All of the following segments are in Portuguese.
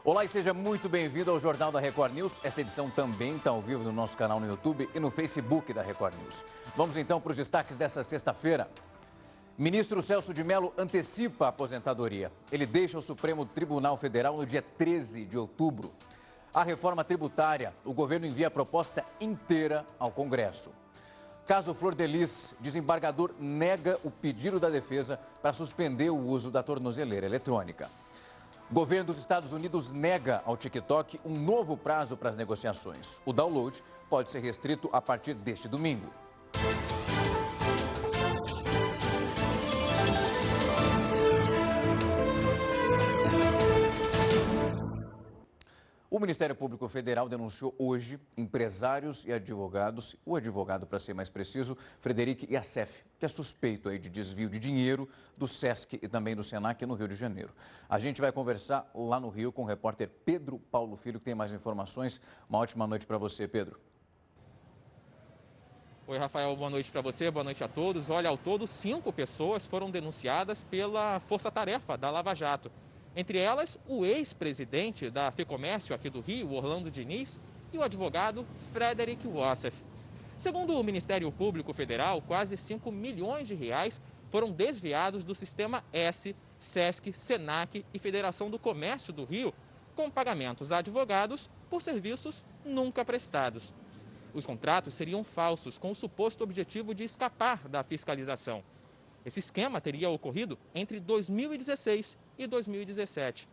Olá e seja muito bem-vindo ao Jornal da Record News. Essa edição também está ao vivo no nosso canal no YouTube e no Facebook da Record News. Vamos então para os destaques dessa sexta-feira. Ministro Celso de Mello antecipa a aposentadoria. Ele deixa o Supremo Tribunal Federal no dia 13 de outubro. A reforma tributária, o governo envia a proposta inteira ao Congresso. Caso Flor de Lis, desembargador nega o pedido da defesa para suspender o uso da tornozeleira eletrônica. O governo dos Estados Unidos nega ao TikTok um novo prazo para as negociações. O download pode ser restrito a partir deste domingo. O Ministério Público Federal denunciou hoje empresários e advogados, o advogado, para ser mais preciso, Frederic Iacef, que é suspeito aí de desvio de dinheiro do SESC e também do SENAC no Rio de Janeiro. A gente vai conversar lá no Rio com o repórter Pedro Paulo Filho, que tem mais informações. Uma ótima noite para você, Pedro. Oi, Rafael, boa noite para você, boa noite a todos. Olha, ao todo, 5 pessoas foram denunciadas pela Força Tarefa da Lava Jato. Entre elas, o ex-presidente da FEComércio aqui do Rio, Orlando Diniz, e o advogado Frederic Iacef. Segundo o Ministério Público Federal, quase 5 milhões de reais foram desviados do Sistema S, SESC, SENAC e Federação do Comércio do Rio, com pagamentos a advogados por serviços nunca prestados. Os contratos seriam falsos, com o suposto objetivo de escapar da fiscalização. Esse esquema teria ocorrido entre 2016 e 2017.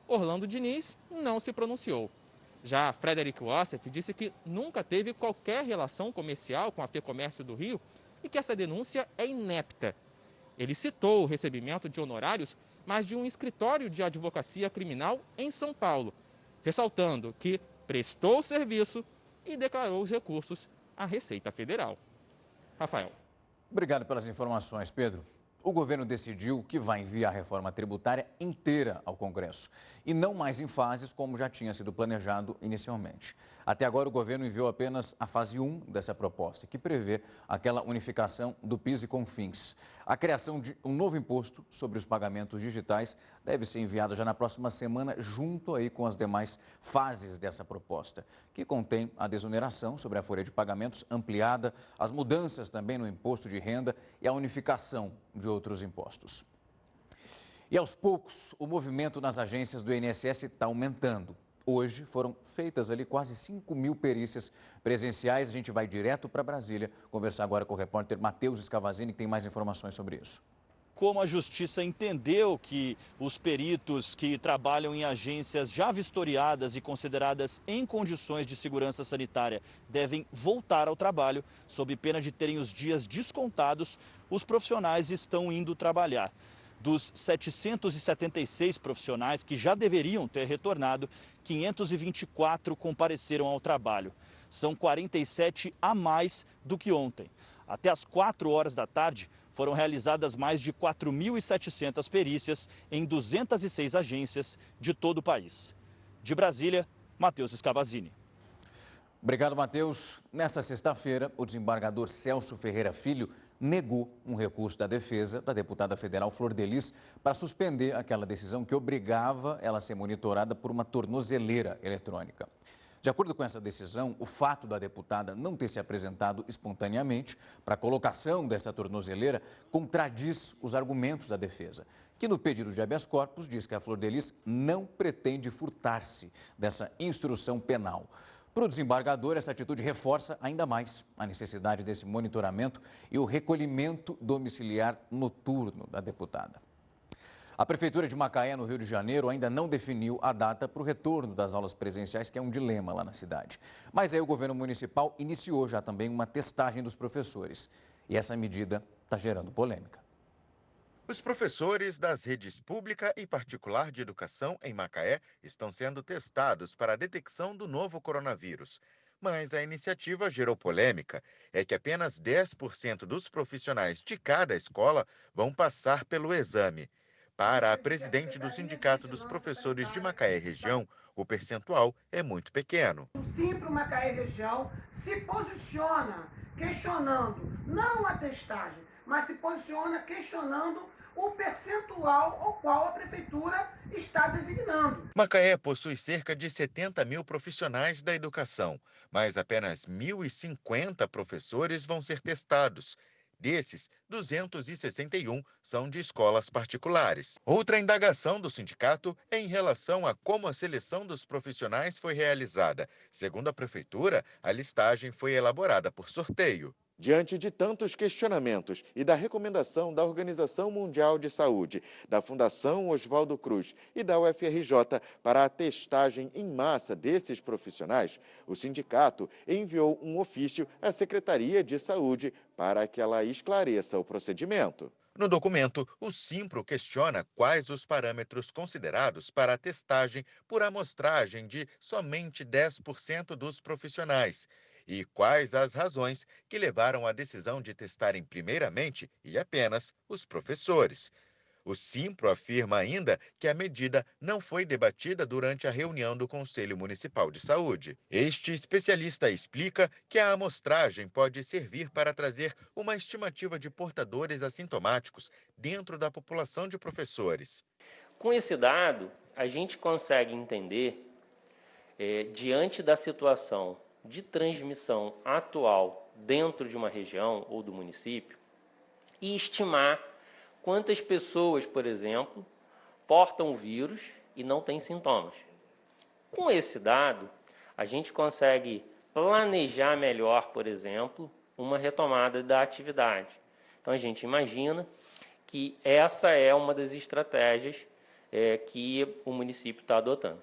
Orlando Diniz não se pronunciou. Já Frederic Iacef disse que nunca teve qualquer relação comercial com a FEComércio do Rio e que essa denúncia é inepta. Ele citou o recebimento de honorários, mas de um escritório de advocacia criminal em São Paulo, ressaltando que prestou o serviço e declarou os recursos à Receita Federal. Rafael. Obrigado pelas informações, Pedro. O governo decidiu que vai enviar a reforma tributária inteira ao Congresso e não mais em fases como já tinha sido planejado inicialmente. Até agora, o governo enviou apenas a fase 1 dessa proposta, que prevê aquela unificação do PIS e CONFINS. A criação de um novo imposto sobre os pagamentos digitais deve ser enviada já na próxima semana, junto aí com as demais fases dessa proposta, que contém a desoneração sobre a folha de pagamentos ampliada, as mudanças também no imposto de renda e a unificação de outros impostos. E aos poucos, o movimento nas agências do INSS está aumentando. Hoje foram feitas ali quase 5 mil perícias presenciais. A gente vai direto para Brasília conversar agora com o repórter Matheus Scavazini, que tem mais informações sobre isso. Como a Justiça entendeu que os peritos que trabalham em agências já vistoriadas e consideradas em condições de segurança sanitária devem voltar ao trabalho, sob pena de terem os dias descontados, os profissionais estão indo trabalhar. Dos 776 profissionais que já deveriam ter retornado, 524 compareceram ao trabalho. São 47 a mais do que ontem. Até às 4 horas da tarde, foram realizadas mais de 4.700 perícias em 206 agências de todo o país. De Brasília, Matheus Scavazini. Obrigado, Matheus. Nesta sexta-feira, o desembargador Celso Ferreira Filho negou um recurso da defesa da deputada federal Flor de Lis para suspender aquela decisão que obrigava ela a ser monitorada por uma tornozeleira eletrônica. De acordo com essa decisão, o fato da deputada não ter se apresentado espontaneamente para a colocação dessa tornozeleira contradiz os argumentos da defesa, que no pedido de habeas corpus diz que a Flor de Lis não pretende furtar-se dessa instrução penal. Para o desembargador, essa atitude reforça ainda mais a necessidade desse monitoramento e o recolhimento domiciliar noturno da deputada. A Prefeitura de Macaé, no Rio de Janeiro, ainda não definiu a data para o retorno das aulas presenciais, que é um dilema lá na cidade. Mas aí o governo municipal iniciou já também uma testagem dos professores. E essa medida está gerando polêmica. Os professores das redes pública e particular de educação em Macaé estão sendo testados para a detecção do novo coronavírus. Mas a iniciativa gerou polêmica. É que apenas 10% dos profissionais de cada escola vão passar pelo exame. Para a presidente do Sindicato dos Professores de Macaé Região, o percentual é muito pequeno. O Simpro Macaé Região se posiciona questionando não a testagem, mas se posiciona questionando o percentual ao qual a prefeitura está designando. Macaé possui cerca de 70 mil profissionais da educação, mas apenas 1.050 professores vão ser testados. Desses, 261 são de escolas particulares. Outra indagação do sindicato é em relação a como a seleção dos profissionais foi realizada. Segundo a prefeitura, a listagem foi elaborada por sorteio. Diante de tantos questionamentos e da recomendação da Organização Mundial de Saúde, da Fundação Oswaldo Cruz e da UFRJ para a testagem em massa desses profissionais, o sindicato enviou um ofício à Secretaria de Saúde para que ela esclareça o procedimento. No documento, o Simpro questiona quais os parâmetros considerados para a testagem por amostragem de somente 10% dos profissionais e quais as razões que levaram à decisão de testarem primeiramente e apenas os professores. O Simpro afirma ainda que a medida não foi debatida durante a reunião do Conselho Municipal de Saúde. Este especialista explica que a amostragem pode servir para trazer uma estimativa de portadores assintomáticos dentro da população de professores. Com esse dado, a gente consegue entender, diante da situação de transmissão atual dentro de uma região ou do município, e estimar quantas pessoas, por exemplo, portam o vírus e não têm sintomas. Com esse dado, a gente consegue planejar melhor, por exemplo, uma retomada da atividade. Então, a gente imagina que essa é uma das estratégias que o município está adotando.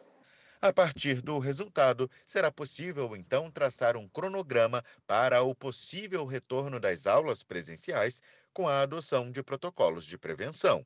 A partir do resultado, será possível, então, traçar um cronograma para o possível retorno das aulas presenciais com a adoção de protocolos de prevenção.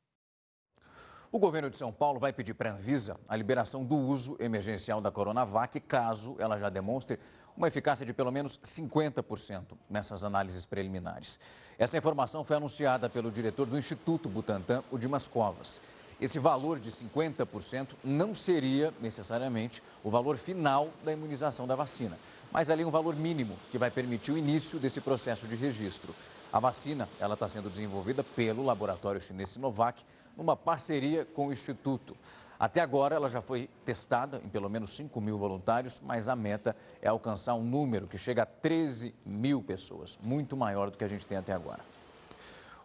O governo de São Paulo vai pedir para a Anvisa a liberação do uso emergencial da Coronavac, caso ela já demonstre uma eficácia de pelo menos 50% nessas análises preliminares. Essa informação foi anunciada pelo diretor do Instituto Butantan, o Dimas Covas. Esse valor de 50% não seria necessariamente o valor final da imunização da vacina, mas ali um valor mínimo que vai permitir o início desse processo de registro. A vacina está sendo desenvolvida pelo laboratório chinês Sinovac, numa parceria com o Instituto. Até agora, ela já foi testada em pelo menos 5 mil voluntários, mas a meta é alcançar um número que chega a 13 mil pessoas, muito maior do que a gente tem até agora.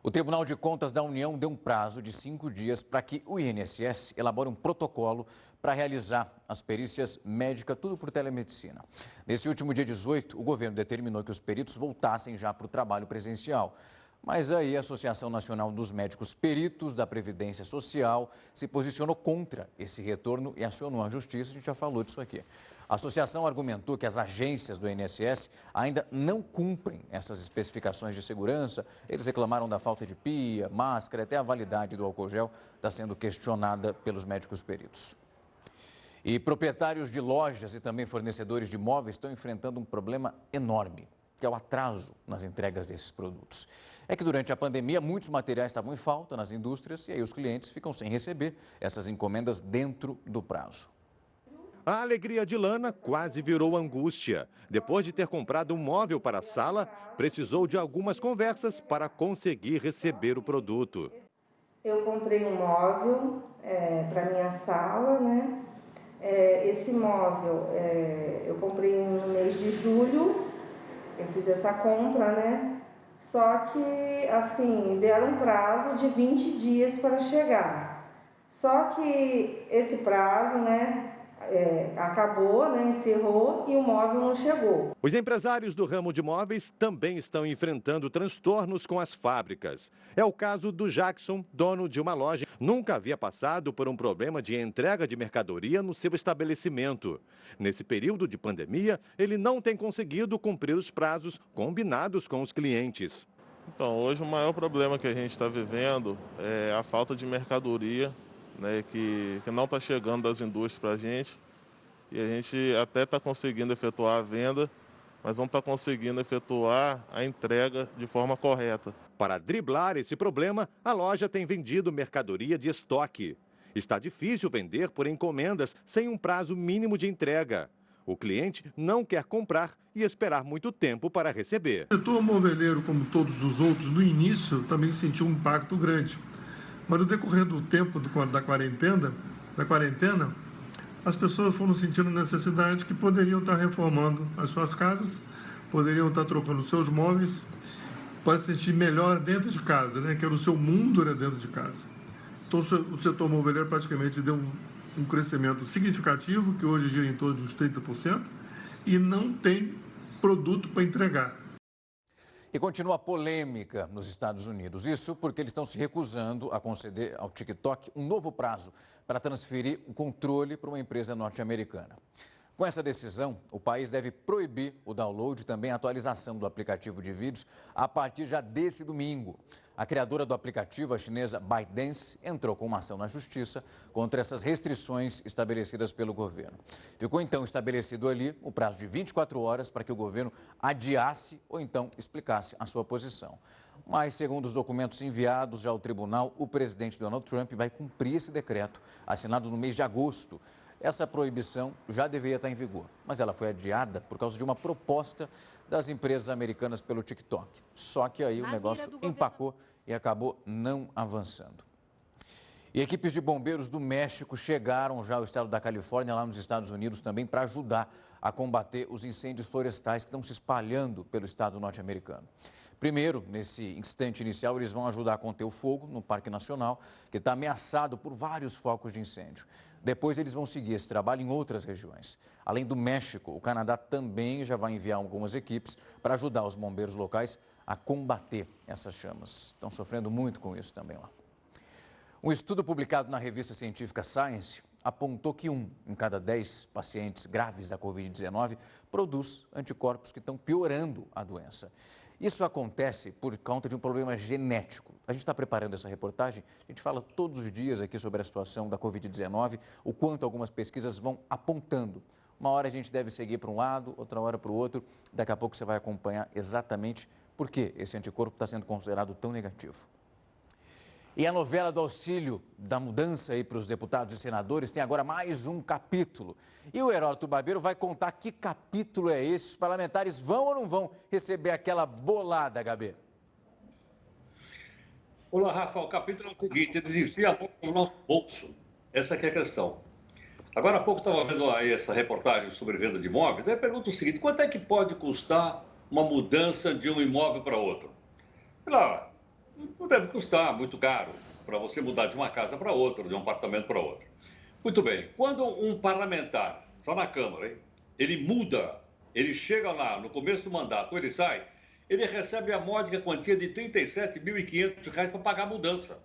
O Tribunal de Contas da União deu um prazo de 5 dias para que o INSS elabore um protocolo para realizar as perícias médicas, tudo por telemedicina. Nesse último dia 18, o governo determinou que os peritos voltassem já para o trabalho presencial. Mas aí a Associação Nacional dos Médicos Peritos da Previdência Social se posicionou contra esse retorno e acionou a justiça, a gente já falou disso aqui. A associação argumentou que as agências do INSS ainda não cumprem essas especificações de segurança. Eles reclamaram da falta de pia, máscara, até a validade do álcool gel está sendo questionada pelos médicos peritos. E proprietários de lojas e também fornecedores de móveis estão enfrentando um problema enorme, que é o atraso nas entregas desses produtos. É que durante a pandemia, muitos materiais estavam em falta nas indústrias e aí os clientes ficam sem receber essas encomendas dentro do prazo. A alegria de Lana quase virou angústia. Depois de ter comprado um móvel para a sala, precisou de algumas conversas para conseguir receber o produto. Eu comprei um móvel para minha sala, né? Esse móvel eu comprei no mês de julho, eu fiz essa compra, né? Só que, assim, deram um prazo de 20 dias para chegar. Só que esse prazo, né? Acabou, né, encerrou e o móvel não chegou. Os empresários do ramo de móveis também estão enfrentando transtornos com as fábricas. É o caso do Jackson, dono de uma loja. Nunca havia passado por um problema de entrega de mercadoria no seu estabelecimento. Nesse período de pandemia, ele não tem conseguido cumprir os prazos combinados com os clientes. Então, hoje o maior problema que a gente está vivendo é a falta de mercadoria, né, que não está chegando das indústrias para a gente, e a gente até está conseguindo efetuar a venda, mas não está conseguindo efetuar a entrega de forma correta. Para driblar esse problema, a loja tem vendido mercadoria de estoque. Está difícil vender por encomendas sem um prazo mínimo de entrega. O cliente não quer comprar e esperar muito tempo para receber. O setor moveleiro, como todos os outros, no início também sentiu um impacto grande, Mas no decorrer do tempo da quarentena, as pessoas foram sentindo necessidade que poderiam estar reformando as suas casas, poderiam estar trocando seus móveis para se sentir melhor dentro de casa, né? Que era o seu mundo, era dentro de casa. Então o setor moveleiro praticamente deu um crescimento significativo, que hoje gira em torno de uns 30%, e não tem produto para entregar. E continua a polêmica nos Estados Unidos. Isso porque eles estão se recusando a conceder ao TikTok um novo prazo para transferir o controle para uma empresa norte-americana. Com essa decisão, o país deve proibir o download e também a atualização do aplicativo de vídeos a partir já desse domingo. A criadora do aplicativo, a chinesa ByteDance, entrou com uma ação na justiça contra essas restrições estabelecidas pelo governo. Ficou então estabelecido ali o prazo de 24 horas para que o governo adiasse ou então explicasse a sua posição. Mas, segundo os documentos enviados já ao tribunal, o presidente Donald Trump vai cumprir esse decreto, assinado no mês de agosto. Essa proibição já deveria estar em vigor, mas ela foi adiada por causa de uma proposta das empresas americanas pelo TikTok. Só que aí o negócio empacou e acabou não avançando. E equipes de bombeiros do México chegaram já ao estado da Califórnia, lá nos Estados Unidos, também para ajudar a combater os incêndios florestais que estão se espalhando pelo estado norte-americano. Primeiro, nesse instante inicial, eles vão ajudar a conter o fogo no Parque Nacional, que está ameaçado por vários focos de incêndio. Depois, eles vão seguir esse trabalho em outras regiões. Além do México, o Canadá também já vai enviar algumas equipes para ajudar os bombeiros locais a combater essas chamas. Estão sofrendo muito com isso também lá. Um estudo publicado na revista científica Science apontou que 1 em cada 10 pacientes graves da Covid-19 produz anticorpos que estão piorando a doença. Isso acontece por conta de um problema genético. A gente está preparando essa reportagem, a gente fala todos os dias aqui sobre a situação da Covid-19, o quanto algumas pesquisas vão apontando. Uma hora a gente deve seguir para um lado, outra hora para o outro. Daqui a pouco você vai acompanhar exatamente por que esse anticorpo está sendo considerado tão negativo. E a novela do auxílio da mudança aí para os deputados e senadores tem agora mais um capítulo. E o Heródoto Barbeiro vai contar que capítulo é esse. Os parlamentares vão ou não vão receber aquela bolada, Gabi? Olá, Rafa. O capítulo é o seguinte: eles enfiam a mão no nosso bolso. Essa aqui é a questão. Agora há pouco estava vendo aí essa reportagem sobre venda de imóveis. Aí pergunta o seguinte: quanto é que pode custar uma mudança de um imóvel para outro? Sei lá, não deve custar muito caro para você mudar de uma casa para outra, de um apartamento para outro. Muito bem, quando um parlamentar, só na Câmara, hein, ele muda, ele chega lá no começo do mandato, ele sai, ele recebe a módica quantia de R$ 37.500 para pagar a mudança.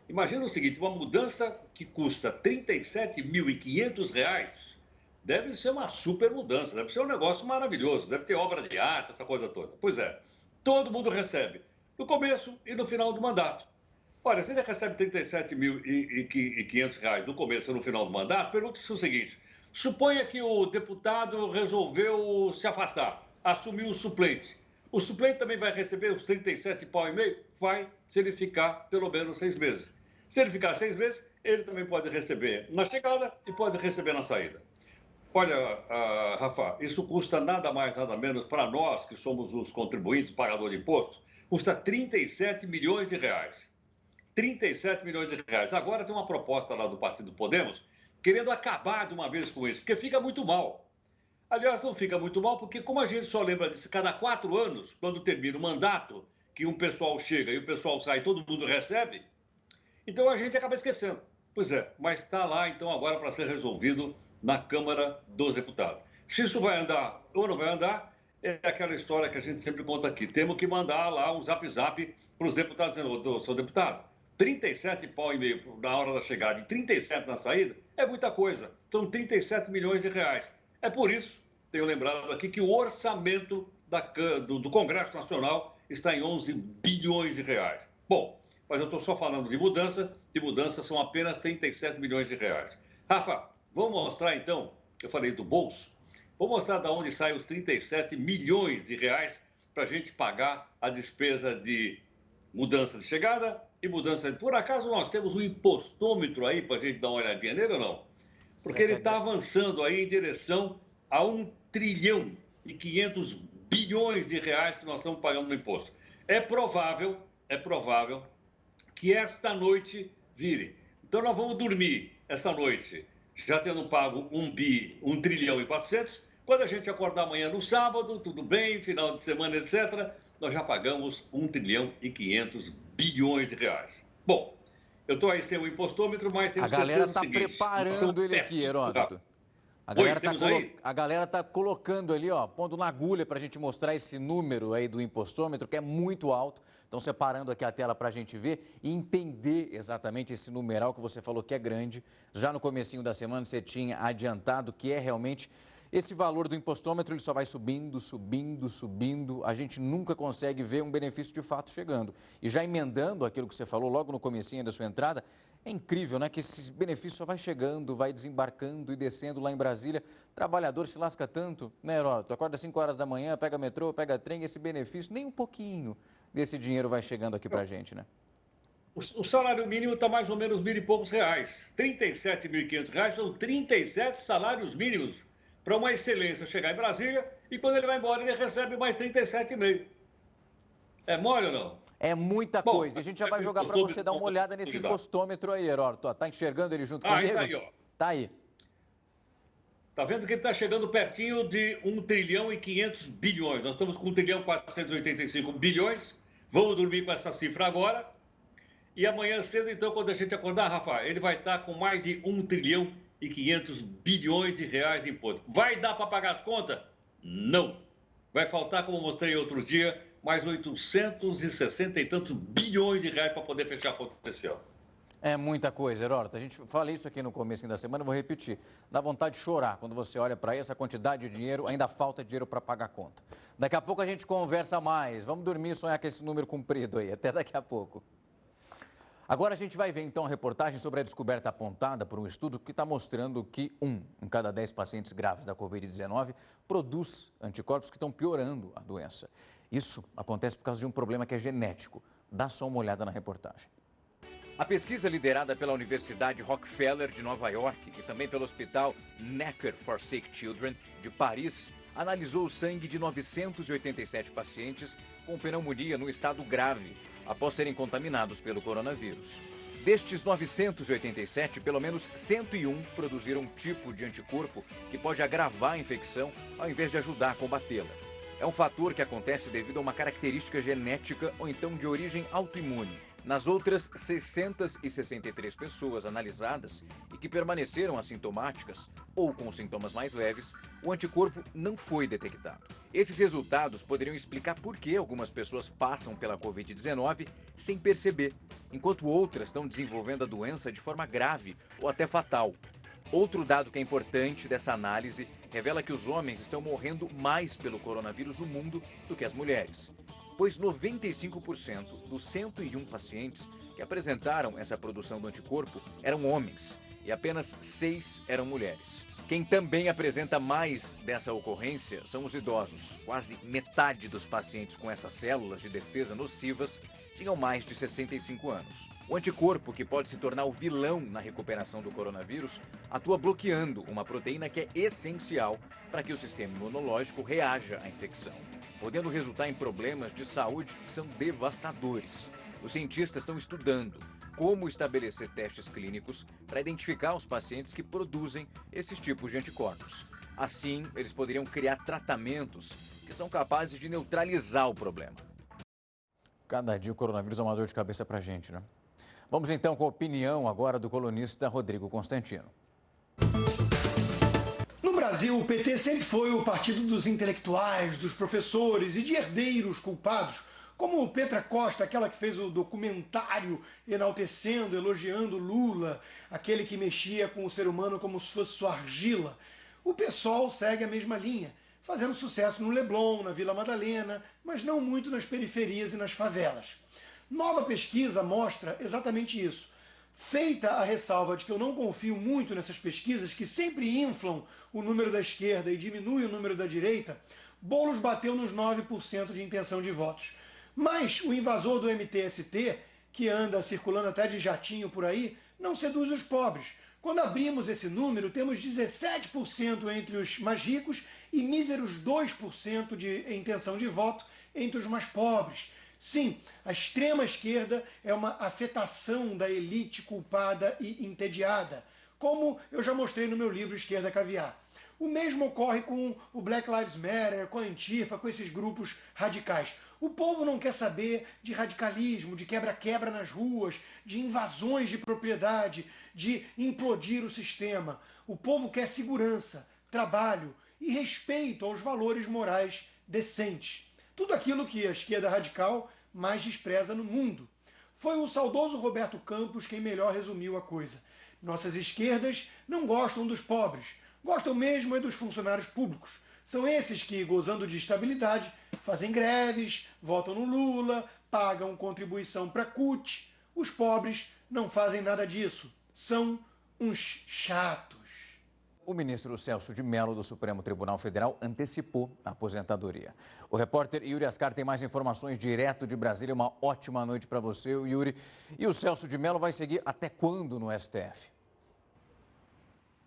Imagina o seguinte, uma mudança que custa R$ 37.500 deve ser uma super mudança, deve ser um negócio maravilhoso, deve ter obra de arte, essa coisa toda. Pois é, todo mundo recebe. No começo e no final do mandato. Olha, se ele recebe R$ 37.500 no começo e no final do mandato, pergunta-se o seguinte: suponha que o deputado resolveu se afastar, assumiu o suplente. O suplente também vai receber os 37,5? Vai, se ele ficar pelo menos 6 meses. Se ele ficar 6 meses, ele também pode receber na chegada e pode receber na saída. Olha, Rafa, isso custa nada mais, nada menos para nós, que somos os contribuintes, pagadores de imposto, custa 37 milhões de reais. 37 milhões de reais. Agora tem uma proposta lá do Partido Podemos querendo acabar de uma vez com isso, porque fica muito mal. Aliás, não fica muito mal, porque como a gente só lembra disso cada 4 anos, quando termina o mandato, que um pessoal chega e o pessoal sai, todo mundo recebe, então a gente acaba esquecendo. Pois é, mas está lá então agora para ser resolvido na Câmara dos Deputados. Se isso vai andar ou não vai andar, é aquela história que a gente sempre conta aqui. Temos que mandar lá um zap-zap para os deputados, seu deputado. 37,5 na hora da chegada e 37 na saída é muita coisa. São 37 milhões de reais. É por isso, tenho lembrado aqui, que o orçamento do Congresso Nacional está em 11 bilhões de reais. Bom, mas eu estou só falando de mudança são apenas 37 milhões de reais. Rafa, vamos mostrar então, eu falei do bolso, vou mostrar de onde saem os 37 milhões de reais para a gente pagar a despesa de mudança de chegada e mudança de... Por acaso nós temos um impostômetro aí para a gente dar uma olhadinha nele ou não? Porque ele está avançando aí em direção a 1 trilhão e 500 bilhões de reais que nós estamos pagando no imposto. É provável que esta noite vire. Então nós vamos dormir essa noite já tendo pago 1 trilhão e 400. Quando a gente acordar amanhã no sábado, tudo bem, final de semana, etc., nós já pagamos 1 trilhão e 500 bilhões de reais. Bom, eu estou aí sem o impostômetro, mas tenho certeza do seguinte... A galera está preparando ele aqui, Heródoto. A galera está colocando ali, ó, pondo na agulha para a gente mostrar esse número aí do impostômetro, que é muito alto. Estão separando aqui a tela para a gente ver e entender exatamente esse numeral que você falou que é grande. Já no comecinho da semana você tinha adiantado que é realmente esse valor do impostômetro, ele só vai subindo, subindo, subindo. A gente nunca consegue ver um benefício de fato chegando. E já emendando aquilo que você falou logo no comecinho da sua entrada, é incrível, né, que esse benefício só vai chegando, vai desembarcando e descendo lá em Brasília. O trabalhador se lasca tanto, né, Heródoto? Acorda às 5 horas da manhã, pega metrô, pega trem, esse benefício, nem um pouquinho desse dinheiro vai chegando aqui pra gente, né? O salário mínimo está mais ou menos R$ 1.000 e poucos. R$ 37.500 são 37 salários mínimos para uma excelência chegar em Brasília e quando ele vai embora ele recebe mais 37,5. É mole ou não? É muita coisa. A gente já vai jogar para você dar uma olhada nesse impostômetro aí, Heródoto. Tá enxergando ele junto comigo? Tá aí, ó. Tá aí. Tá vendo que ele está chegando pertinho de 1 trilhão e 500 bilhões. Nós estamos com 1 trilhão e 485 bilhões. Vamos dormir com essa cifra agora. E amanhã cedo, então, quando a gente acordar, Rafa, ele vai estar com mais de 1 trilhão e 500 bilhões de reais de imposto. Vai dar para pagar as contas? Não. Vai faltar, como mostrei outro dia, mais 860 e tantos bilhões de reais para poder fechar a conta desse ano. É muita coisa, Heródoto. A gente falei isso aqui no começo da semana, eu vou repetir. Dá vontade de chorar quando você olha para essa quantidade de dinheiro, ainda falta dinheiro para pagar a conta. Daqui a pouco a gente conversa mais. Vamos dormir e sonhar com esse número comprido aí. Até daqui a pouco. Agora a gente vai ver então a reportagem sobre a descoberta apontada por um estudo que está mostrando que 1 em cada 10 pacientes graves da Covid-19 produz anticorpos que estão piorando a doença. Isso acontece por causa de um problema que é genético. Dá só uma olhada na reportagem. A pesquisa liderada pela Universidade Rockefeller de Nova York e também pelo Hospital Necker for Sick Children de Paris analisou o sangue de 987 pacientes com pneumonia no estado grave, após serem contaminados pelo coronavírus. Destes 987, pelo menos 101 produziram um tipo de anticorpo que pode agravar a infecção ao invés de ajudar a combatê-la. É um fator que acontece devido a uma característica genética ou então de origem autoimune. Nas outras 663 pessoas analisadas e que permaneceram assintomáticas ou com sintomas mais leves, o anticorpo não foi detectado. Esses resultados poderiam explicar por que algumas pessoas passam pela Covid-19 sem perceber, enquanto outras estão desenvolvendo a doença de forma grave ou até fatal. Outro dado que é importante dessa análise revela que os homens estão morrendo mais pelo coronavírus no mundo do que as mulheres, pois 95% dos 101 pacientes que apresentaram essa produção do anticorpo eram homens e apenas 6 eram mulheres. Quem também apresenta mais dessa ocorrência são os idosos. Quase metade dos pacientes com essas células de defesa nocivas tinham mais de 65 anos. O anticorpo, que pode se tornar o vilão na recuperação do coronavírus, atua bloqueando uma proteína que é essencial para que o sistema imunológico reaja à infecção, podendo resultar em problemas de saúde que são devastadores. Os cientistas estão estudando como estabelecer testes clínicos para identificar os pacientes que produzem esses tipos de anticorpos. Assim, eles poderiam criar tratamentos que são capazes de neutralizar o problema. Cada dia o coronavírus é uma dor de cabeça para a gente, né? Vamos então com a opinião agora do colunista Rodrigo Constantino. No Brasil, o PT sempre foi o partido dos intelectuais, dos professores e de herdeiros culpados, como Petra Costa, aquela que fez o documentário enaltecendo, elogiando Lula, aquele que mexia com o ser humano como se fosse sua argila. O PSOL segue a mesma linha, fazendo sucesso no Leblon, na Vila Madalena, mas não muito nas periferias e nas favelas. Nova pesquisa mostra exatamente isso. Feita a ressalva de que eu não confio muito nessas pesquisas, que sempre inflam o número da esquerda e diminuem o número da direita, Boulos bateu nos 9% de intenção de votos. Mas o invasor do MTST, que anda circulando até de jatinho por aí, não seduz os pobres. Quando abrimos esse número, temos 17% entre os mais ricos e míseros 2% de intenção de voto entre os mais pobres. Sim, a extrema-esquerda é uma afetação da elite culpada e entediada, como eu já mostrei no meu livro Esquerda Caviar. O mesmo ocorre com o Black Lives Matter, com a Antifa, com esses grupos radicais. O povo não quer saber de radicalismo, de quebra-quebra nas ruas, de invasões de propriedade, de implodir o sistema. O povo quer segurança, trabalho e respeito aos valores morais decentes. Tudo aquilo que a esquerda radical mais despreza no mundo. Foi o saudoso Roberto Campos quem melhor resumiu a coisa. Nossas esquerdas não gostam dos pobres, gostam mesmo é dos funcionários públicos. São esses que, gozando de estabilidade, fazem greves, votam no Lula, pagam contribuição para a CUT. Os pobres não fazem nada disso. São uns chatos. O ministro Celso de Mello, do Supremo Tribunal Federal, antecipou a aposentadoria. O repórter Yuri Ascar tem mais informações direto de Brasília. Uma ótima noite para você, Yuri. E o Celso de Mello vai seguir até quando no STF?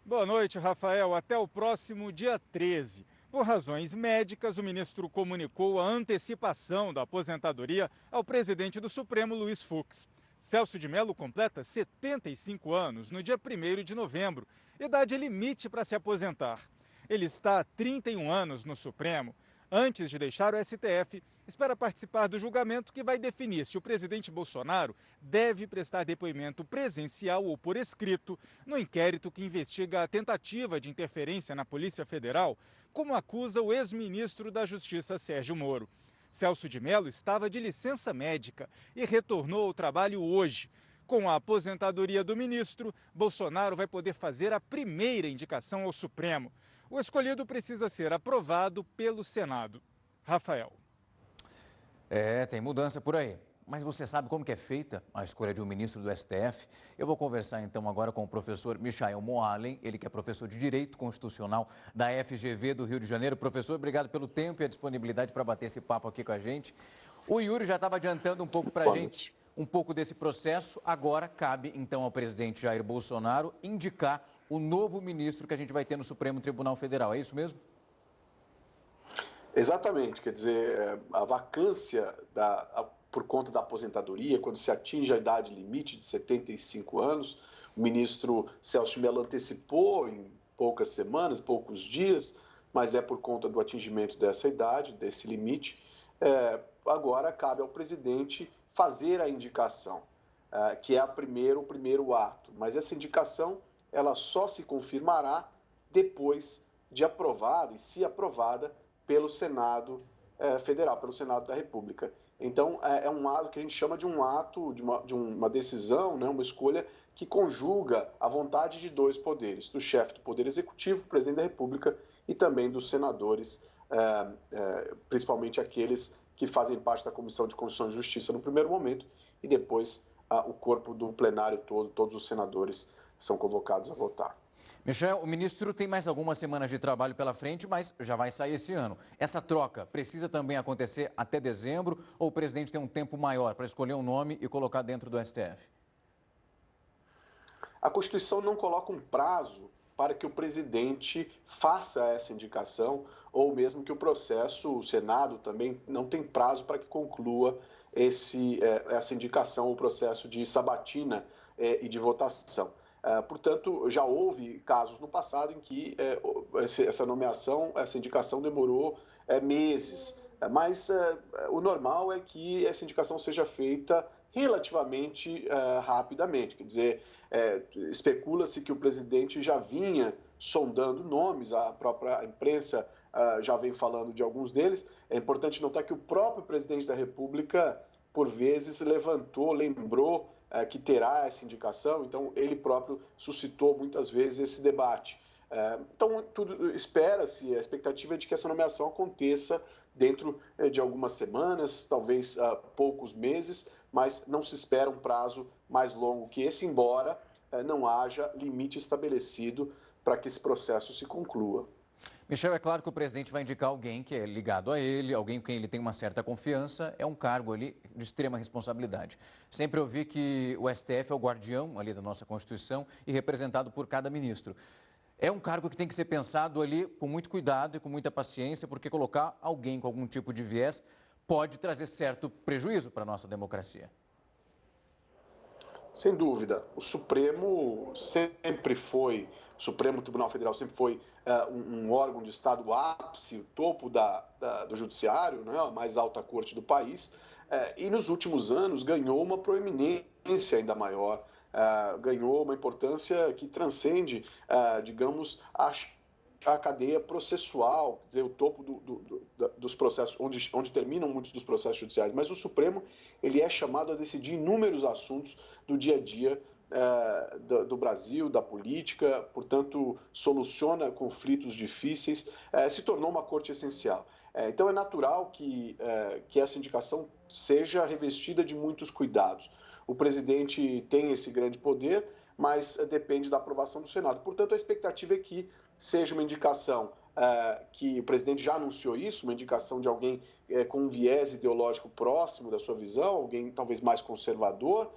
Boa noite, Rafael. Até o próximo dia 13. Por razões médicas, o ministro comunicou a antecipação da aposentadoria ao presidente do Supremo, Luiz Fux. Celso de Mello completa 75 anos no dia 1º de novembro, idade limite para se aposentar. Ele está há 31 anos no Supremo. Antes de deixar o STF, espera participar do julgamento que vai definir se o presidente Bolsonaro deve prestar depoimento presencial ou por escrito no inquérito que investiga a tentativa de interferência na Polícia Federal, como acusa o ex-ministro da Justiça Sérgio Moro. Celso de Mello estava de licença médica e retornou ao trabalho hoje. Com a aposentadoria do ministro, Bolsonaro vai poder fazer a primeira indicação ao Supremo. O escolhido precisa ser aprovado pelo Senado. Rafael. Tem mudança por aí. Mas você sabe como que é feita a escolha de um ministro do STF? Eu vou conversar então agora com o professor Michael Moalen, ele que é professor de Direito Constitucional da FGV do Rio de Janeiro. Professor, obrigado pelo tempo e a disponibilidade para bater esse papo aqui com a gente. O Yuri já estava adiantando um pouco para a gente um pouco desse processo. Agora cabe então ao presidente Jair Bolsonaro indicar o novo ministro que a gente vai ter no Supremo Tribunal Federal. É isso mesmo? Exatamente. Quer dizer, a vacância por conta da aposentadoria, quando se atinge a idade limite de 75 anos, o ministro Celso de Mello antecipou em poucas semanas, poucos dias, mas é por conta do atingimento dessa idade, desse limite. Agora cabe ao presidente fazer a indicação, que é o primeiro ato. Mas essa indicação ela só se confirmará depois de aprovada, e se aprovada, pelo Senado Federal, pelo Senado da República. Então, é um ato que a gente chama de um ato, de uma decisão, né, uma escolha que conjuga a vontade de dois poderes, do chefe do Poder Executivo, presidente da República, e também dos senadores, principalmente aqueles que fazem parte da Comissão de Constituição e Justiça no primeiro momento, e depois o corpo do plenário todo, todos os senadores são convocados a votar. Michel, o ministro tem mais algumas semanas de trabalho pela frente, mas já vai sair esse ano. Essa troca precisa também acontecer até dezembro ou o presidente tem um tempo maior para escolher um nome e colocar dentro do STF? A Constituição não coloca um prazo para que o presidente faça essa indicação ou mesmo que o processo, o Senado também não tem prazo para que conclua essa indicação, o processo de sabatina e de votação. Portanto, já houve casos no passado em que essa nomeação, essa indicação demorou meses, mas o normal é que essa indicação seja feita relativamente rapidamente. Quer dizer, especula-se que o presidente já vinha sondando nomes, a própria imprensa já vem falando de alguns deles. É importante notar que o próprio presidente da República, por vezes, lembrou que terá essa indicação, então ele próprio suscitou muitas vezes esse debate. Então, espera-se, a expectativa é de que essa nomeação aconteça dentro de algumas semanas, talvez poucos meses, mas não se espera um prazo mais longo que esse, embora não haja limite estabelecido para que esse processo se conclua. Michel, é claro que o presidente vai indicar alguém que é ligado a ele, alguém com quem ele tem uma certa confiança, é um cargo ali de extrema responsabilidade. Sempre ouvi que o STF é o guardião ali da nossa Constituição e representado por cada ministro. É um cargo que tem que ser pensado ali com muito cuidado e com muita paciência, porque colocar alguém com algum tipo de viés pode trazer certo prejuízo para a nossa democracia. Sem dúvida. O Supremo Tribunal Federal sempre foi um órgão de Estado, o ápice, o topo do judiciário, né, a mais alta corte do país, e nos últimos anos ganhou uma proeminência ainda maior, ganhou uma importância que transcende, digamos, a cadeia processual, quer dizer, o topo dos processos, onde terminam muitos dos processos judiciais. Mas o Supremo, ele é chamado a decidir inúmeros assuntos do dia a dia do Brasil, da política, portanto, soluciona conflitos difíceis, se tornou uma corte essencial. Então, é natural que essa indicação seja revestida de muitos cuidados. O presidente tem esse grande poder, mas depende da aprovação do Senado. Portanto, a expectativa é que seja uma indicação que o presidente já anunciou isso, uma indicação de alguém com um viés ideológico próximo da sua visão, alguém talvez mais conservador,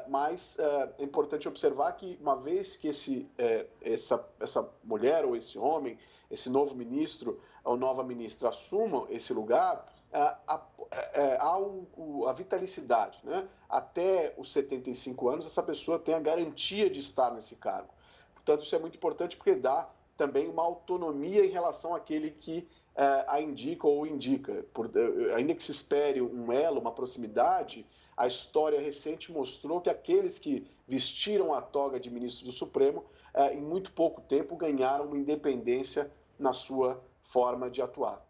mas é importante observar que, uma vez que essa mulher ou esse homem, esse novo ministro ou nova ministra assumam esse lugar, há a vitalicidade, né? Até os 75 anos, essa pessoa tem a garantia de estar nesse cargo. Portanto, isso é muito importante porque dá também uma autonomia em relação àquele que a indica ou indica. Ainda que se espere um elo, uma proximidade, a história recente mostrou que aqueles que vestiram a toga de ministro do Supremo, em muito pouco tempo, ganharam uma independência na sua forma de atuar.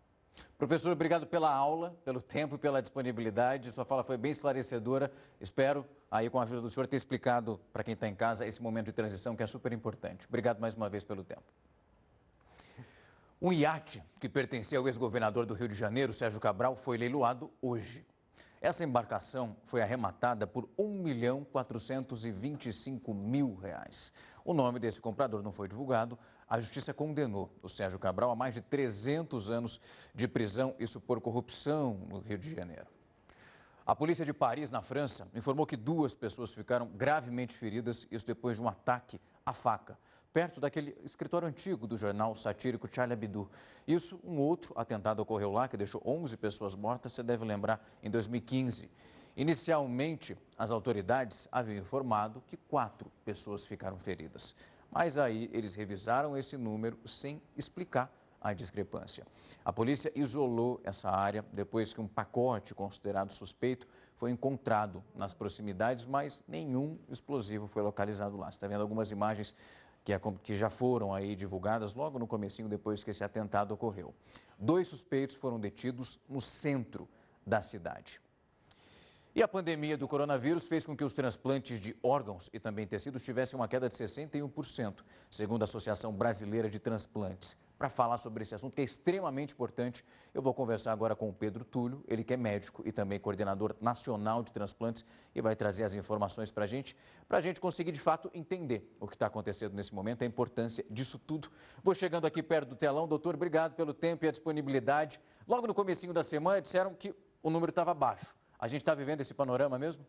Professor, obrigado pela aula, pelo tempo e pela disponibilidade. Sua fala foi bem esclarecedora. Espero, aí com a ajuda do senhor, ter explicado para quem está em casa esse momento de transição que é super importante. Obrigado mais uma vez pelo tempo. Um iate que pertencia ao ex-governador do Rio de Janeiro, Sérgio Cabral, foi leiloado hoje. Essa embarcação foi arrematada por R$ 1.425.000. O nome desse comprador não foi divulgado. A justiça condenou o Sérgio Cabral a mais de 300 anos de prisão, isso por corrupção no Rio de Janeiro. A polícia de Paris, na França, informou que 2 pessoas ficaram gravemente feridas, isso depois de um ataque à faca, perto daquele escritório antigo do jornal satírico Charlie Hebdo. Isso, um outro atentado ocorreu lá, que deixou 11 pessoas mortas, você deve lembrar, em 2015. Inicialmente, as autoridades haviam informado que 4 pessoas ficaram feridas. Mas aí eles revisaram esse número sem explicar a discrepância. A polícia isolou essa área depois que um pacote considerado suspeito foi encontrado nas proximidades, mas nenhum explosivo foi localizado lá. Você está vendo algumas imagens que já foram aí divulgadas logo no comecinho depois que esse atentado ocorreu. 2 suspeitos foram detidos no centro da cidade. E a pandemia do coronavírus fez com que os transplantes de órgãos e também tecidos tivessem uma queda de 61%, segundo a Associação Brasileira de Transplantes. Para falar sobre esse assunto, que é extremamente importante, eu vou conversar agora com o Pedro Túlio, ele que é médico e também coordenador nacional de transplantes, e vai trazer as informações para a gente conseguir, de fato, entender o que está acontecendo nesse momento, a importância disso tudo. Vou chegando aqui perto do telão. Doutor, obrigado pelo tempo e a disponibilidade. Logo no comecinho da semana, disseram que o número estava baixo. A gente está vivendo esse panorama mesmo?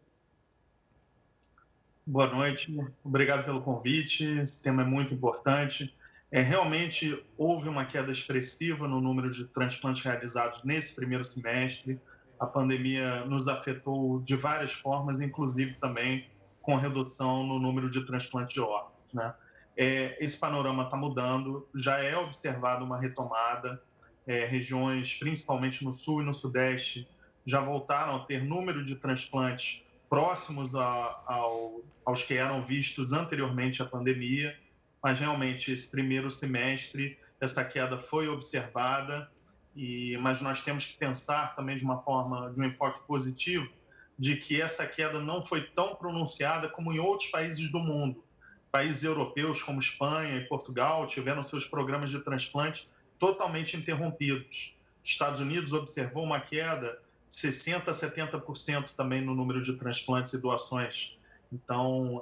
Boa noite, obrigado pelo convite. Esse tema é muito importante. Realmente houve uma queda expressiva no número de transplantes realizados nesse primeiro semestre. A pandemia nos afetou de várias formas, inclusive também com redução no número de transplantes de órgãos, né? Esse panorama está mudando, já é observada uma retomada. Regiões, principalmente no sul e no sudeste, já voltaram a ter número de transplantes próximos aos que eram vistos anteriormente à pandemia, mas realmente esse primeiro semestre essa queda foi observada, mas nós temos que pensar também de um enfoque positivo, de que essa queda não foi tão pronunciada como em outros países do mundo. Países europeus como Espanha e Portugal tiveram seus programas de transplante totalmente interrompidos. Os Estados Unidos observou uma queda 60% a 70% também no número de transplantes e doações. Então,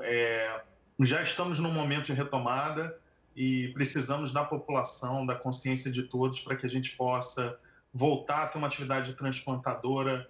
já estamos num momento de retomada e precisamos da população, da consciência de todos, para que a gente possa voltar a ter uma atividade transplantadora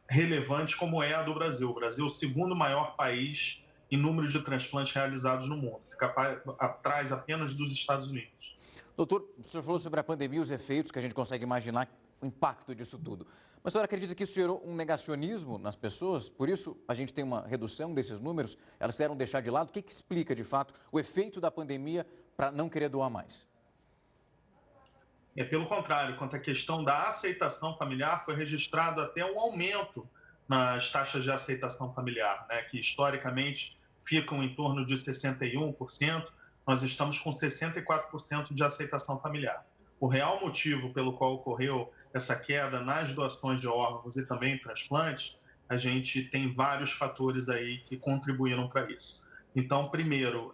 relevante como é a do Brasil. O Brasil é o segundo maior país em número de transplantes realizados no mundo, fica atrás apenas dos Estados Unidos. Doutor, o senhor falou sobre a pandemia, os efeitos que a gente consegue imaginar, o impacto disso tudo. Mas o senhor acredita que isso gerou um negacionismo nas pessoas? Por isso a gente tem uma redução desses números? Elas quiseram deixar de lado? O que explica, de fato, o efeito da pandemia para não querer doar mais? Pelo contrário, quanto à questão da aceitação familiar, foi registrado até um aumento nas taxas de aceitação familiar, né, que historicamente ficam em torno de 61%, nós estamos com 64% de aceitação familiar. O real motivo pelo qual ocorreu essa queda nas doações de órgãos e também transplantes, a gente tem vários fatores aí que contribuíram para isso. Então, primeiro,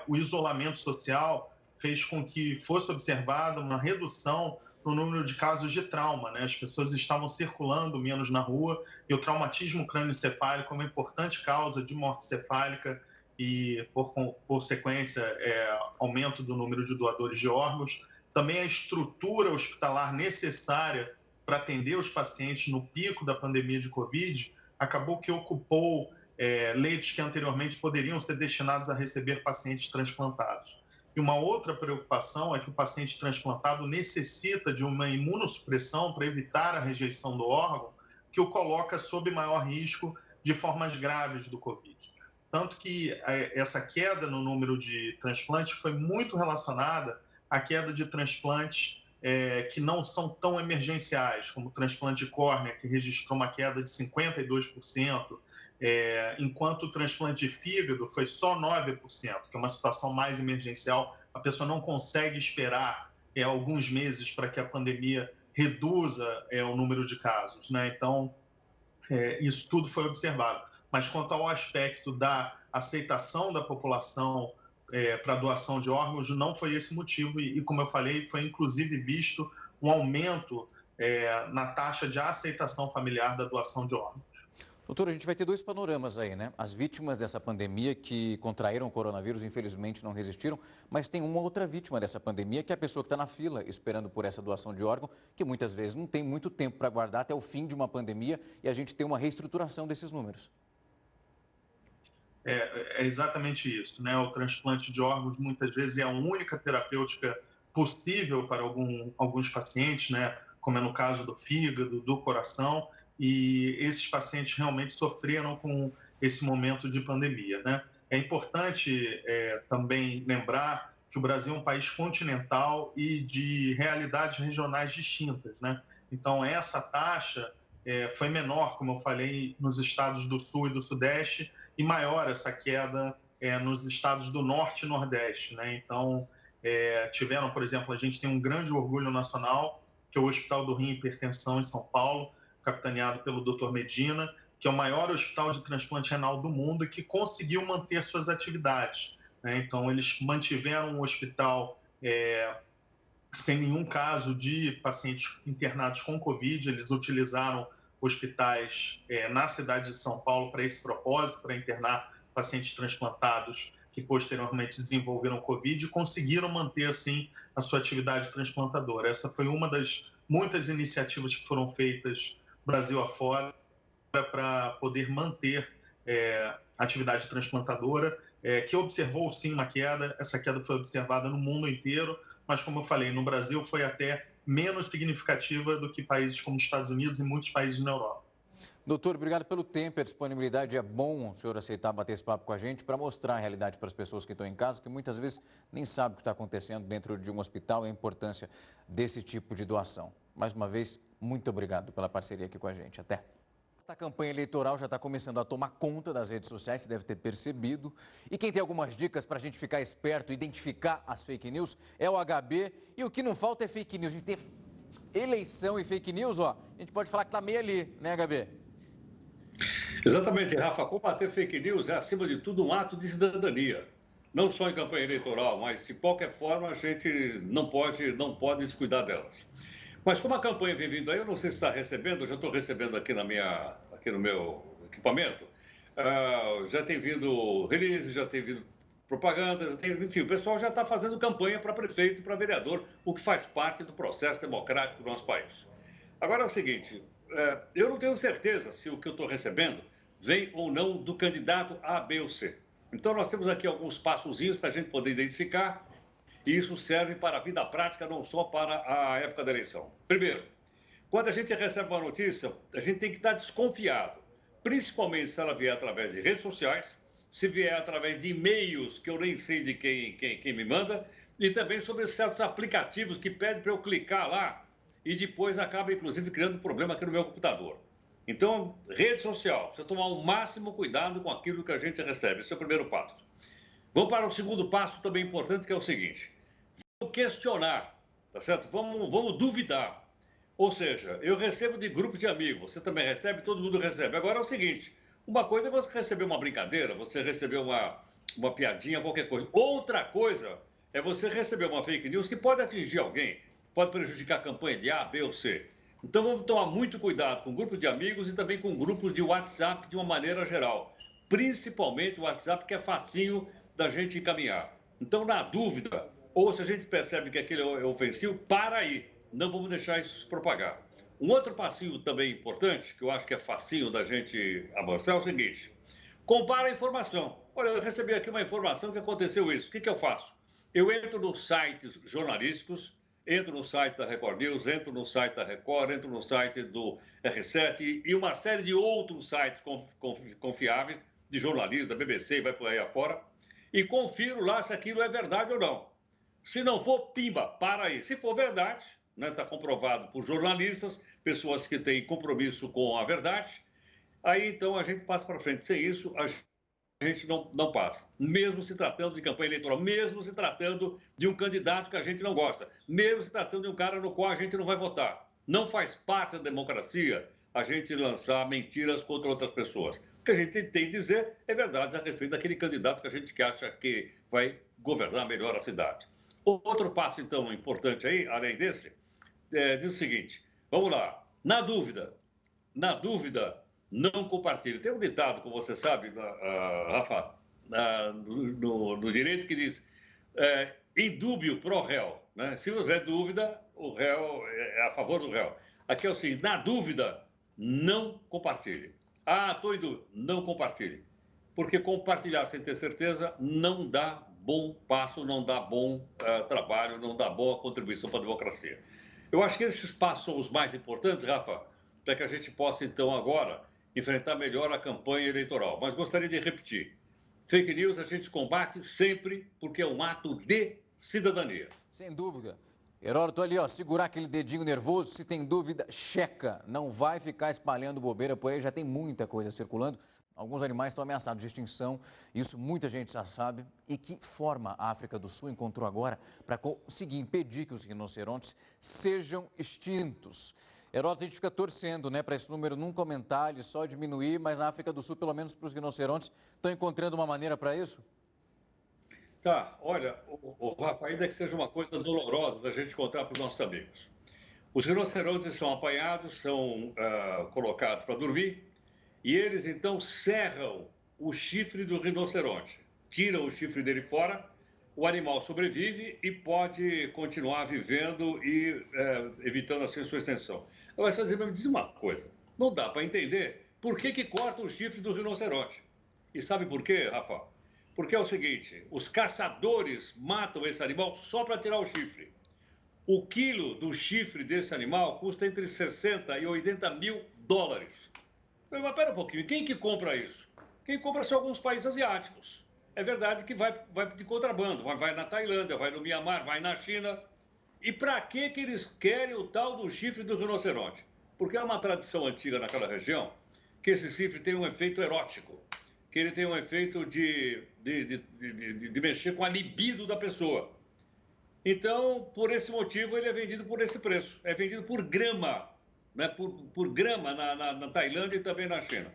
o isolamento social fez com que fosse observada uma redução no número de casos de trauma, né? As pessoas estavam circulando menos na rua e o traumatismo crânioencefálico é uma importante causa de morte cefálica e, por sequência, aumento do número de doadores de órgãos. Também a estrutura hospitalar necessária para atender os pacientes no pico da pandemia de Covid acabou que ocupou leitos que anteriormente poderiam ser destinados a receber pacientes transplantados. E uma outra preocupação é que o paciente transplantado necessita de uma imunossupressão para evitar a rejeição do órgão, que o coloca sob maior risco de formas graves do Covid. Tanto que essa queda no número de transplantes foi muito relacionada à queda de transplantes que não são tão emergenciais, como o transplante de córnea, que registrou uma queda de 52%, enquanto o transplante de fígado foi só 9%, que é uma situação mais emergencial. A pessoa não consegue esperar alguns meses para que a pandemia reduza o número de casos, né? Então, isso tudo foi observado. Mas quanto ao aspecto da aceitação da população para doação de órgãos, não foi esse motivo e, como eu falei, foi inclusive visto um aumento na taxa de aceitação familiar da doação de órgãos. Doutor, a gente vai ter dois panoramas aí, né? As vítimas dessa pandemia que contraíram o coronavírus, infelizmente não resistiram, mas tem uma outra vítima dessa pandemia, que é a pessoa que está na fila esperando por essa doação de órgão, que muitas vezes não tem muito tempo para aguardar até o fim de uma pandemia e a gente tem uma reestruturação desses números. É exatamente isso, né? O transplante de órgãos muitas vezes é a única terapêutica possível para alguns pacientes, né? Como é no caso do fígado, do coração, e esses pacientes realmente sofreram com esse momento de pandemia, né? É importante também lembrar que o Brasil é um país continental e de realidades regionais distintas, né? Então, essa taxa foi menor, como eu falei, nos estados do Sul e do Sudeste, e maior essa queda nos estados do Norte e Nordeste, né? Então, tiveram, por exemplo, a gente tem um grande orgulho nacional, que é o Hospital do Rim e Hipertensão em São Paulo, capitaneado pelo Dr. Medina, que é o maior hospital de transplante renal do mundo e que conseguiu manter suas atividades, né? Então, eles mantiveram o hospital sem nenhum caso de pacientes internados com Covid. Eles utilizaram hospitais na cidade de São Paulo para esse propósito, para internar pacientes transplantados que posteriormente desenvolveram Covid e conseguiram manter, assim, a sua atividade transplantadora. Essa foi uma das muitas iniciativas que foram feitas Brasil afora para poder manter a atividade transplantadora, que observou sim uma queda. Essa queda foi observada no mundo inteiro, mas, como eu falei, no Brasil foi até menos significativa do que países como os Estados Unidos e muitos países na Europa. Doutor, obrigado pelo tempo e a disponibilidade. É bom o senhor aceitar bater esse papo com a gente para mostrar a realidade para as pessoas que estão em casa, que muitas vezes nem sabem o que está acontecendo dentro de um hospital e a importância desse tipo de doação. Mais uma vez, muito obrigado pela parceria aqui com a gente. Até. A campanha eleitoral já está começando a tomar conta das redes sociais, você deve ter percebido. E quem tem algumas dicas para a gente ficar esperto, identificar as fake news, é o HB. E o que não falta é fake news. A gente tem eleição e fake news, ó. A gente pode falar que está meio ali, né, HB? Exatamente, Rafa. Combater fake news é, acima de tudo, um ato de cidadania. Não só em campanha eleitoral, mas de qualquer forma a gente não pode descuidar delas. Mas como a campanha vem vindo aí, eu não sei se está recebendo, eu já estou recebendo aqui no meu equipamento, já tem vindo release, já tem vindo propaganda, enfim, o pessoal já está fazendo campanha para prefeito e para vereador, o que faz parte do processo democrático do nosso país. Agora é o seguinte, eu não tenho certeza se o que eu estou recebendo vem ou não do candidato A, B ou C. Então nós temos aqui alguns passozinhos para a gente poder identificar E isso serve para a vida prática, não só para a época da eleição. Primeiro, quando a gente recebe uma notícia, a gente tem que estar desconfiado, principalmente se ela vier através de redes sociais, se vier através de e-mails que eu nem sei de quem me manda, e também sobre certos aplicativos que pedem para eu clicar lá e depois acaba, inclusive, criando problema aqui no meu computador. Então, rede social, precisa tomar o máximo cuidado com aquilo que a gente recebe. Esse é o primeiro passo. Vamos para o segundo passo também importante, que é o seguinte. Vamos questionar, tá certo? Vamos duvidar. Ou seja, eu recebo de grupos de amigos, você também recebe, todo mundo recebe. Agora é o seguinte, uma coisa é você receber uma brincadeira, você receber uma piadinha, qualquer coisa. Outra coisa é você receber uma fake news que pode atingir alguém, pode prejudicar a campanha de A, B ou C. Então vamos tomar muito cuidado com grupos de amigos e também com grupos de WhatsApp de uma maneira geral. Principalmente o WhatsApp, que é facinho da gente encaminhar. Então, na dúvida, ou se a gente percebe que aquele é ofensivo, para aí. Não vamos deixar isso se propagar. Um outro passinho também importante, que eu acho que é facinho da gente avançar, é o seguinte. Compara a informação. Olha, eu recebi aqui uma informação que aconteceu isso. O que eu faço? Eu entro nos sites jornalísticos, entro no site da Record News, entro no site da Record, entro no site do R7 e uma série de outros sites confiáveis de jornalismo, da BBC e vai por aí afora, e confiro lá se aquilo é verdade ou não. Se não for, pimba, para aí. Se for verdade, está comprovado por jornalistas, pessoas que têm compromisso com a verdade, aí então a gente passa para frente. Sem isso, a gente não passa. Mesmo se tratando de campanha eleitoral, mesmo se tratando de um candidato que a gente não gosta, mesmo se tratando de um cara no qual a gente não vai votar. Não faz parte da democracia a gente lançar mentiras contra outras pessoas. O que a gente tem a dizer é verdade a respeito daquele candidato que a gente acha que vai governar melhor a cidade. Outro passo, então, importante aí, além desse, diz o seguinte, vamos lá, na dúvida, não compartilhe. Tem um ditado, como você sabe, Rafa, no direito que diz, in dúbio pro réu, né? Se houver dúvida, o réu é a favor do réu. Aqui é o seguinte, na dúvida, não compartilhe. Ah, estou em dúvida, não compartilhe. Porque compartilhar sem ter certeza não dá bom passo, não dá bom trabalho, não dá boa contribuição para a democracia. Eu acho que esses passos são os mais importantes, Rafa, para que a gente possa, então, agora, enfrentar melhor a campanha eleitoral. Mas gostaria de repetir, fake news a gente combate sempre porque é um ato de cidadania. Sem dúvida. Heródoto, ali, ó, segurar aquele dedinho nervoso, se tem dúvida, checa. Não vai ficar espalhando bobeira por aí, já tem muita coisa circulando. Alguns animais estão ameaçados de extinção, isso muita gente já sabe. E que forma a África do Sul encontrou agora para conseguir impedir que os rinocerontes sejam extintos? Heródoto, a gente fica torcendo, né, para esse número nunca aumentar, ele só diminuir, mas na África do Sul, pelo menos para os rinocerontes, estão encontrando uma maneira para isso? Tá, olha, o Rafa, ainda que seja uma coisa dolorosa da gente contar para os nossos amigos. Os rinocerontes são apanhados, são colocados para dormir, e eles, então, serram o chifre do rinoceronte. Tiram o chifre dele fora, o animal sobrevive e pode continuar vivendo e evitando assim sua extensão. Agora, você me diz uma coisa. Não dá para entender por que corta o chifre do rinoceronte. E sabe por quê, Rafa? Porque é o seguinte, os caçadores matam esse animal só para tirar o chifre. O quilo do chifre desse animal custa entre 60 e 80 mil dólares. Mas espera um pouquinho, quem que compra isso? Quem compra são alguns países asiáticos. É verdade que vai de contrabando, vai na Tailândia, vai no Mianmar, vai na China. E para que eles querem o tal do chifre do rinoceronte? Porque há uma tradição antiga naquela região que esse chifre tem um efeito erótico, que ele tem um efeito de mexer com a libido da pessoa. Então, por esse motivo, ele é vendido por esse preço. É vendido por grama, né? por grama na Tailândia e também na China.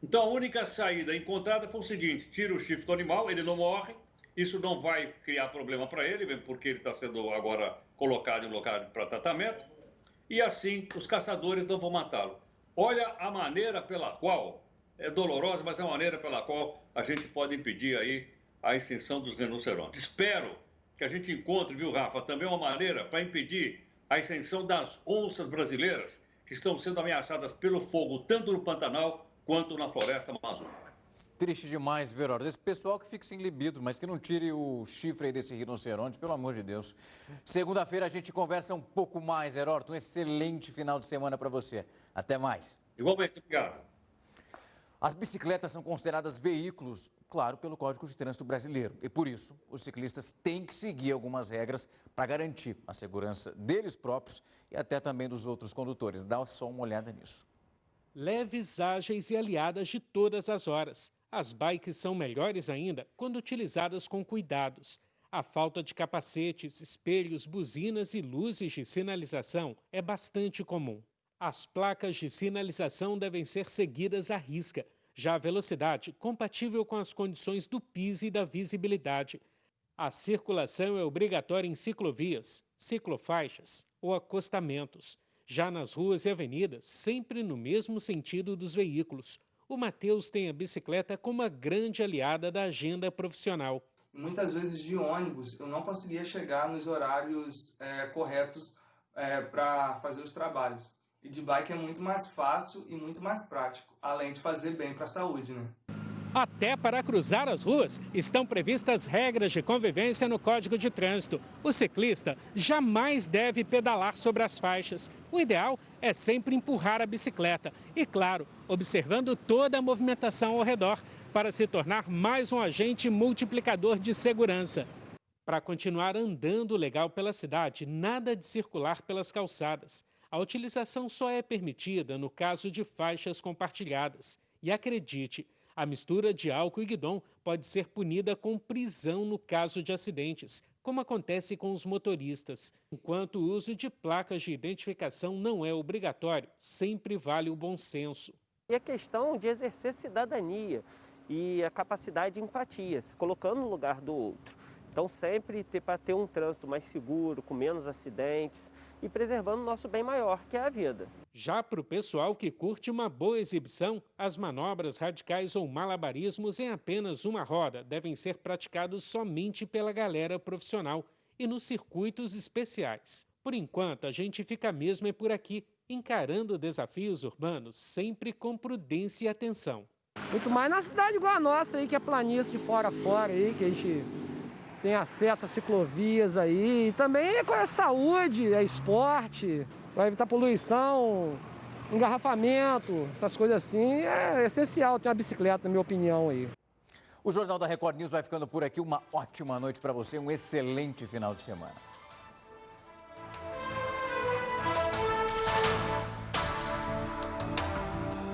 Então, a única saída encontrada foi o seguinte, tira o chifre do animal, ele não morre, isso não vai criar problema para ele, porque ele está sendo agora colocado em local para tratamento, e assim os caçadores não vão matá-lo. Olha a maneira pela qual, é dolorosa, mas é a maneira pela qual a gente pode impedir aí a extinção dos rinocerontes. Espero que a gente encontre, viu, Rafa, também uma maneira para impedir a extinção das onças brasileiras, que estão sendo ameaçadas pelo fogo, tanto no Pantanal quanto na floresta amazônica. Triste demais ver, Heródoto. Esse pessoal que fica sem libido, mas que não tire o chifre aí desse rinoceronte, pelo amor de Deus. Segunda-feira a gente conversa um pouco mais, Heródoto. Um excelente final de semana para você. Até mais. Igualmente, obrigado. As bicicletas são consideradas veículos, claro, pelo Código de Trânsito Brasileiro. E por isso, os ciclistas têm que seguir algumas regras para garantir a segurança deles próprios e até também dos outros condutores. Dá só uma olhada nisso. Leves, ágeis e aliadas de todas as horas. As bikes são melhores ainda quando utilizadas com cuidados. A falta de capacetes, espelhos, buzinas e luzes de sinalização é bastante comum. As placas de sinalização devem ser seguidas à risca, já a velocidade compatível com as condições do piso e da visibilidade. A circulação é obrigatória em ciclovias, ciclofaixas ou acostamentos. Já nas ruas e avenidas, sempre no mesmo sentido dos veículos. O Matheus tem a bicicleta como uma grande aliada da agenda profissional. Muitas vezes de ônibus eu não conseguia chegar nos horários corretos para fazer os trabalhos. E de bike é muito mais fácil e muito mais prático, além de fazer bem para a saúde, né? Até para cruzar as ruas, estão previstas regras de convivência no Código de Trânsito. O ciclista jamais deve pedalar sobre as faixas. O ideal é sempre empurrar a bicicleta e, claro, observando toda a movimentação ao redor para se tornar mais um agente multiplicador de segurança. Para continuar andando legal pela cidade, nada de circular pelas calçadas. A utilização só é permitida no caso de faixas compartilhadas. E acredite, a mistura de álcool e guidon pode ser punida com prisão no caso de acidentes, como acontece com os motoristas. Enquanto o uso de placas de identificação não é obrigatório, sempre vale o bom senso. E a questão de exercer cidadania e a capacidade de empatia, se colocando no lugar do outro. Então sempre para ter um trânsito mais seguro, com menos acidentes e preservando o nosso bem maior, que é a vida. Já para o pessoal que curte uma boa exibição, as manobras radicais ou malabarismos em apenas uma roda devem ser praticados somente pela galera profissional e nos circuitos especiais. Por enquanto, a gente fica mesmo por aqui, encarando desafios urbanos sempre com prudência e atenção. Muito mais na cidade igual a nossa aí, que é planície de fora a fora aí, que a gente tem acesso a ciclovias aí, e também é saúde, é esporte, para evitar poluição, engarrafamento, essas coisas assim, é essencial ter uma bicicleta, na minha opinião aí. O Jornal da Record News vai ficando por aqui. Uma ótima noite para você, um excelente final de semana.